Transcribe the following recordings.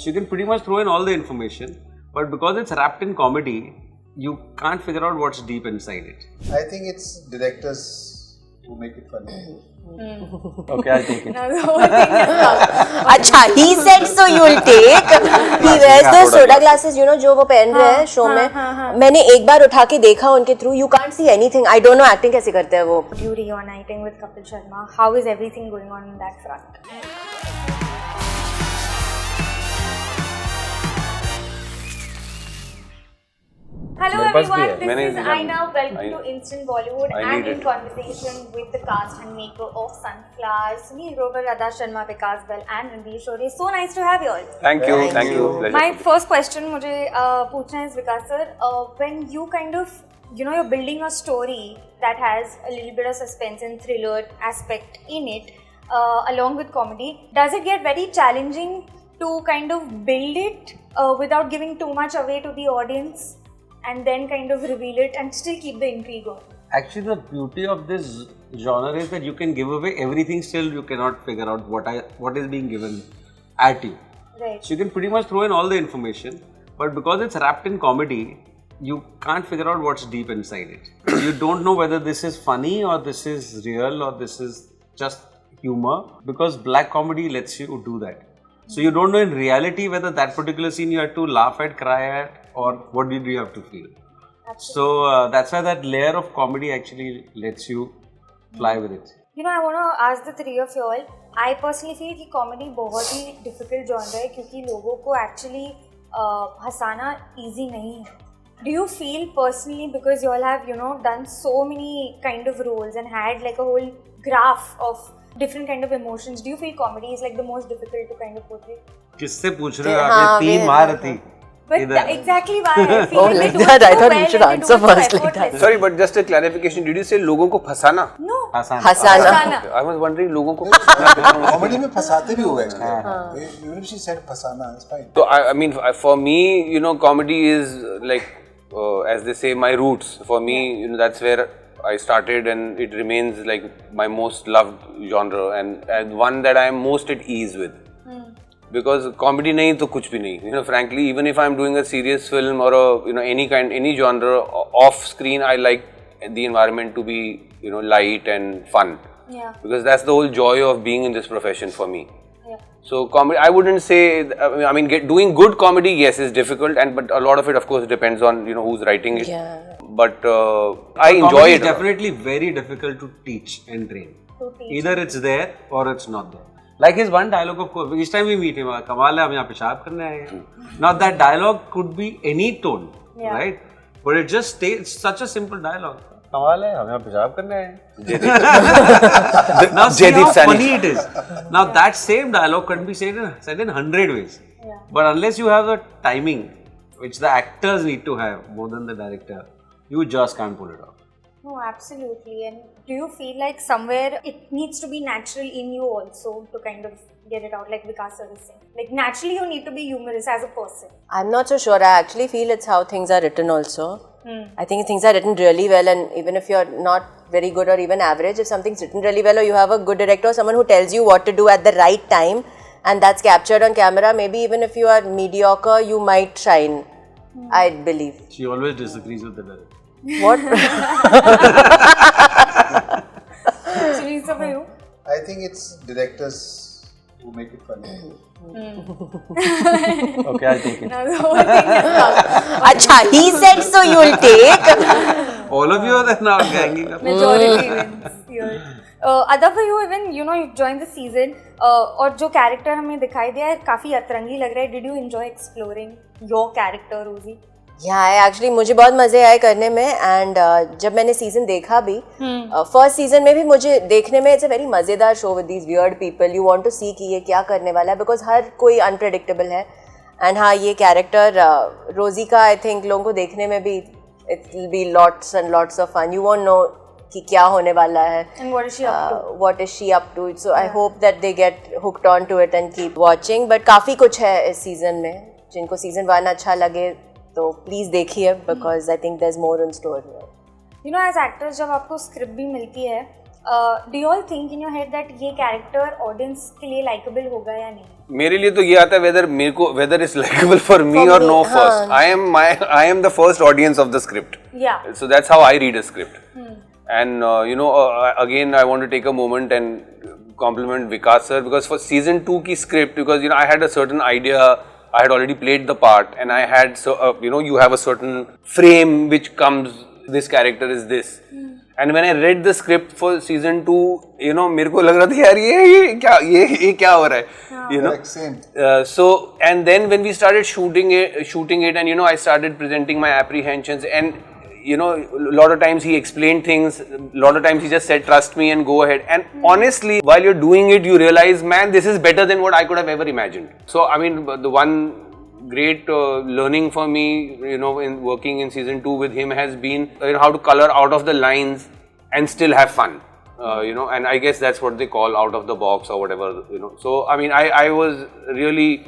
So you can pretty much throw in all the information, but because it's wrapped in comedy, you can't figure out what's deep inside it. I think it's directors who make it funny. Okay, I'll take it. Now the whole thing is wrong. अच्छा, he said so you'll take. He wears the soda glasses, you know, जो वो पहन रहे हैं show में. मैंने एक बार उठा के देखा उनके through. You can't see anything. I don't know acting कैसे करते हैं वो. You reuniting with Kapil Sharma. How is everything going on in that front? Hello everyone, this is Adah. Welcome to Instant Bollywood and in conversation with the cast and maker of Sunflower, Sunil, Adah, Sharma, Vikash, Bahl and Ranvir, Shorey. So nice to have you all. Thank you. Pleasure. My first question मुझे पूछना है Vikash sir, when you kind of, you know, you're building a story that has a little bit of suspense and thriller aspect in it, along with comedy, does it get very challenging to kind of build it without giving too much away to the audience? And then kind of reveal it and still keep the intrigue on. Actually, the beauty of this genre is that you can give away everything, still you cannot figure out what is being given at you. Right. So you can pretty much throw in all the information, but because it's wrapped in comedy, you can't figure out what's deep inside it. You don't know whether this is funny or this is real or this is just humor, because black comedy lets you do that. So you don't know in reality whether that particular scene you had to laugh at, cry at, or what did you have to feel. Absolutely. So that's why that layer of comedy actually lets you fly with it. You know, I want to ask the three of you all. I personally feel कि comedy बहुत ही difficult genre है क्योंकि लोगों को actually हंसाना easy नहीं है. Do you feel personally, because you all have, you know, done so many kind of roles and had like a whole graph of different kind of emotions, do you feel comedy is like the most difficult to kind of portray? किससे पूछ रहे हो आप? ये 3 मार थी. But exactly why I feel Oh, they like do that. it so I thought well you should and they do answer it so first like that. effortlessly. Sorry, but just a clarification. Did you say लोगों को फंसाना? No. हंसाना. I was wondering लोगों को. Comedy में फंसाते भी हुए actually. Even if she said फंसाना, it's fine. So I mean, for me, you know, comedy is like, as they say, my roots. For me, you know, that's where I started, and it remains like my most loved genre and one that I am most at ease with. Because comedy nahi to kuch bhi nahi. You know, frankly, even if I'm doing a serious film or a, you know, any genre off screen, I like the environment to be, you know, light and fun. Yeah. Because that's the whole joy of being in this profession for me. Yeah. So comedy, I wouldn't say. I mean, doing good comedy, yes, is difficult, but a lot of it, of course, depends on, you know, who's writing it. Yeah. But I enjoy comedy it. It's definitely very difficult to teach and train. Either it's there or it's not there. Like his one dialogue, of course, each time we meet him, कमाल है हम यहाँ पेशाब करने आए हैं. Now that dialogue could be any tone, right? But it just stays such a simple dialogue. कमाल है हम यहाँ पेशाब करने आए हैं. Now see how funny it is. Now that same dialogue can be said in 100 ways. Yeah. But unless you have the timing, which the actors need to have more than the director, you just can't pull it off. No, absolutely. And do you feel like somewhere it needs to be natural in you also to kind of get it out, like Vikash sir is saying? Like naturally you need to be humorous as a person. I'm not so sure. I actually feel it's how things are written also. I think things are written really well, and even if you're not very good or even average, if something's written really well or you have a good director or someone who tells you what to do at the right time and that's captured on camera, maybe even if you are mediocre, you might shine. I believe. She always disagrees with the director. What? So for you? I think it's directors who make it funny. Okay, I'll take it. Now the whole thing is wrong. अच्छा, he said so you'll take. All of you are there now ganging up. Majority wins here. Adah, for you, even, you know, you joined the season और जो character हमें दिखाई दिया है काफी अतरंगी लग रहा है. Did you enjoy exploring your character, Rosie? Actually मुझे बहुत मजे आए करने में. एंड जब मैंने सीजन देखा भी, फर्स्ट सीजन में भी मुझे देखने में इट्स अ वेरी मजेदार show with these weird people. You want to see कि ये क्या करने वाला है, बिकॉज हर कोई अनप्रेडिक्टेबल है. एंड हाँ, ये कैरेक्टर रोजी का आई थिंक लोगों को देखने में भी it will be lots and lots of fun. You won't know कि क्या होने वाला है, and what is she up to. So I hope that they get hooked on to it and keep watching. But काफ़ी कुछ है इस season में. जिनको सीजन 1 अच्छा लगे तो प्लीज़ देखिए, because I think there is more in store here. You know, as actors जब आपको स्क्रिप्ट भी मिलती है, do you all think in your head that ये कैरेक्टर ऑडियंस के लिए लाइकेबल होगा या नहीं? मेरे लिए तो ये आता है whether it's likable for me or no first. I am the first audience of the script. Yeah. So that's how I read a script. And again I want to take a moment and compliment Vikash sir, because for season 2 ki script, because I had a certain idea, I had already played the part, and I had you have a certain frame which comes, this character is this. And when I read the script for season 2, मेरे को लग रहा था यार ये क्या हो रहा है, Same. So and then when we started shooting it, and I started presenting my apprehensions, and a lot of times he explained things, a lot of times he just said trust me and go ahead, and honestly while you're doing it you realize, man, this is better than what I could have ever imagined. So I mean, the one great learning for me, in working in season 2 with him has been how to color out of the lines and still have fun. And I guess that's what they call out of the box or whatever, So I mean, I was really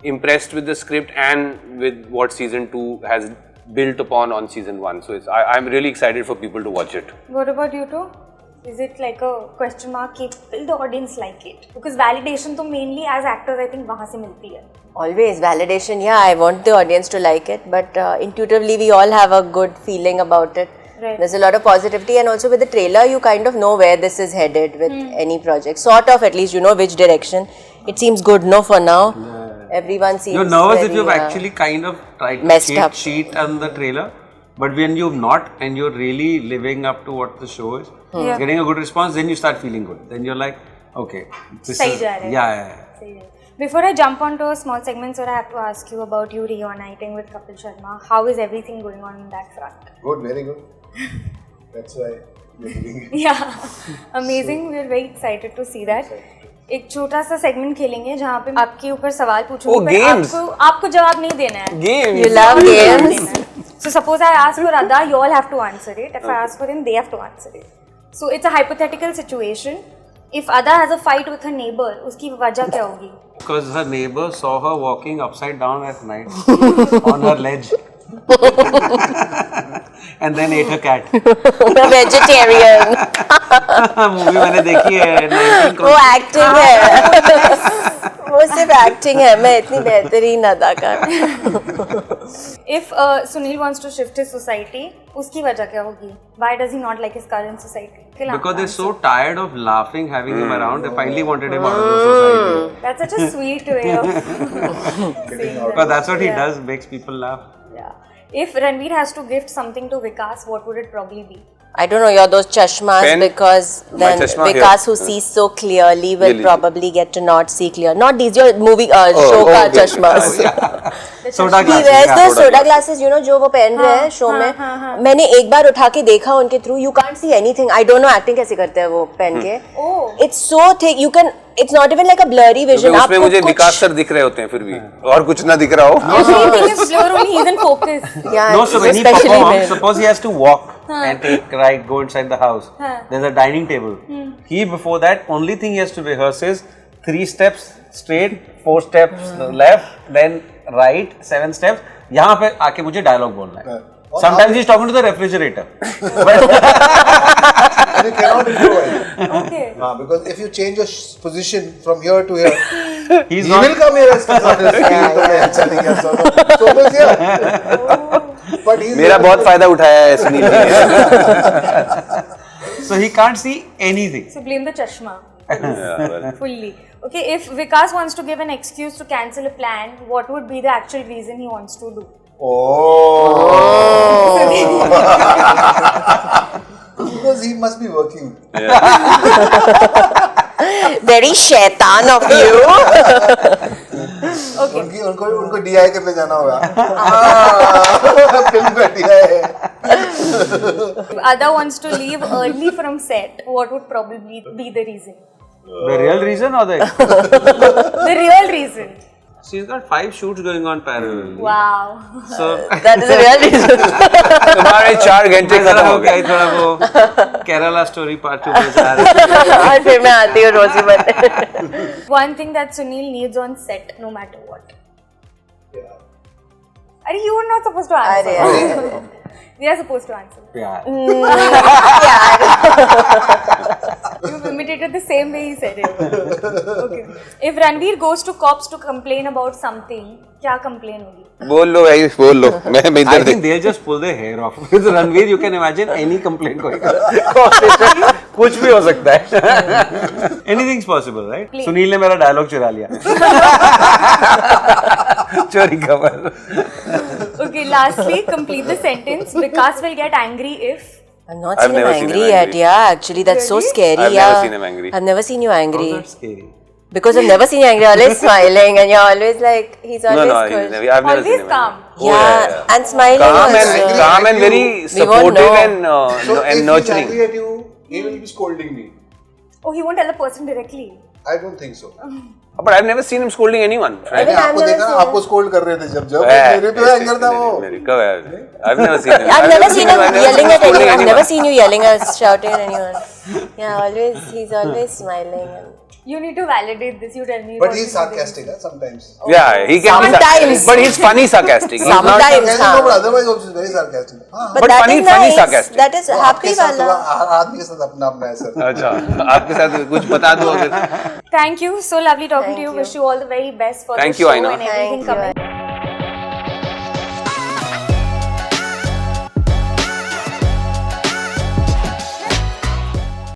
impressed with the script and with what season 2 has built upon on season 1. So I'm really excited for people to watch it. What about you two? Is it like a question mark? Will the audience like it? Because validation to mainly as actors, I think, वहाँ से मिलती है. Always validation, yeah, I want the audience to like it, but intuitively we all have a good feeling about it. Right. There's a lot of positivity, and also with the trailer you kind of know where this is headed with any project. Sort of, at least you know which direction. It seems good, no, for now. Yeah. Everyone seems You're nervous very, if you've actually kind of tried to cheat on the trailer, but when you've not and you're really living up to what the show is, getting a good response, then you start feeling good. Then you're like, okay, this is... Yeah. Before I jump onto a small segment, sir, I have to ask you about you reuniting with Kapil Sharma. How is everything going on in that front? Good, very good. That's why you're doing it. Yeah, amazing. We're very excited to see that. एक छोटा सा segment खेलेंगे जहाँ पे आपके ऊपर सवाल पूछूंगी, आपको जवाब नहीं देना है. Games. You love games. So suppose I ask for Adah, you all have to answer it. If I ask for him, they have to answer it. So it's a hypothetical situation. If Adah has a fight with her neighbor, उसकी वजह क्या होगी? Because her neighbor saw her walking upside down at night on her ledge. And then ate her cat. Vegetarian. Movie मैंने देखी है. वो acting है. वो सिर्फ एक्टिंग है. मैं इतनी बेहतरीन अदाकार. If Sunil wants to shift his society, उसकी वजह क्या होगी? Why does he not like his current society? Because they're so tired of laughing, having him around, they finally wanted him out of the society. That's such a sweet way of saying that. But that's what he does, makes people laugh. Yeah. If Ranvir has to gift something to Vikash, what would it probably be? I don't know, you're those chashmas, Pen? because then Vikash, who sees so clearly, will probably get to not see clear. Not these, your movie show ka chashmas. Soda He wears those soda glasses, जो वो पहन रहे हैं show में. मैंने एक बार उठा के देखा उनके through. You can't see anything. I don't know acting कैसे करते हैं वो पहन के. It's so thick. You can. It's not even like a blurry vision. उसमें मुझे विकास सर दिख रहे होते हैं फिर भी, और कुछ ना दिख रहा हो. Everything is blur, only he's in focus. Yeah, no, so when he performs, suppose he has to walk and take right, go inside the house. There's a dining table. He, before that, only thing he has to rehearse is 3 steps straight, 4 steps left, then right, 7 steps. यहाँ पे आके मुझे dialogue बोलना है. Sometimes he's talking to the refrigerator. And you cannot improvise. Okay. Because if you change your position from here to here, He will come here as But he's मेरा बहुत फायदा उठाया है सुनील ने. So he can't see anything. So blame the chashma. Fully. Okay, if Vikash wants to give an excuse to cancel a plan, what would be the actual reason he wants to do? Because he must be working. Very shaitan of you. Okay. उनको DI करने जाना होगा. Film का DI है. If Adah wants to leave early from set, what would probably be the reason? The real reason or the The real reason. She's got 5 shoots going on parallel. Wow. So That is a real reason. तुम्हारे 4 घंटे खत्म हो गए. थोड़ा वो Kerala story part 2 में जा रहे हैं. और फिर मैं आती हूँ रोजी बने. One thing that Sunil needs on set, no matter what. Are you were not supposed to answer? We are supposed to answer. Yeah. You've imitated the same way he said it. Okay. If Ranvir goes to cops to complain about something, क्या complain होगी? बोल लो भाई, बोल लो. मैं I इधर think they'll just pull their hair off. With Ranveer, you can imagine any complaint going on. कुछ भी हो सकता है. Anything's possible, right? सुनील ने मेरा डायलॉग चुरा लिया. चोरी खबर. Okay, lastly, complete the sentence. Vikas will get angry if. I've not I've seen him never seen angry him yet. angry. Yeah, actually, that's so Really? scary. I've Yeah, never seen him angry. I've never seen you angry. That's scary. Because I've never seen you angry. You're always smiling, and you're always like, he's No, always no, cool. I've never Always seen him calm. angry. Oh, Yeah, and smiling Calm also. and calm and very We won't supportive know. and So if he's nurturing. angry at you, he will be scolding me. Oh, he won't tell the person directly. I don't think so. But I've never seen him scolding anyone. Even Frankly. I've आपको never देखा, seen आपको scold कर रहे थे जब मेरे पे anger था वो. कब है? I've never seen him. I've never seen him yelling at scolding anyone. I've never seen you yelling or shouting at anyone. Yeah, he's always smiling. And You need to validate this. You tell me. But what he's you think. sarcastic sometimes. Yeah, he can be Sometimes. but he's funny sarcastic. He's not, Sometimes. Sarcastic, no, but otherwise also he's very sarcastic. हाँ. but But that funny- is funny nice. sarcastic. That is वो happy आपके साथ वाला. हर आदमी के साथ अपना अपना है सर. अच्छा, आपके साथ कुछ बता दो अगर. Thank you. So lovely talking Thank to you. you. Wish you all the very best for Thank the you, show Aina. and everything Thank you. coming.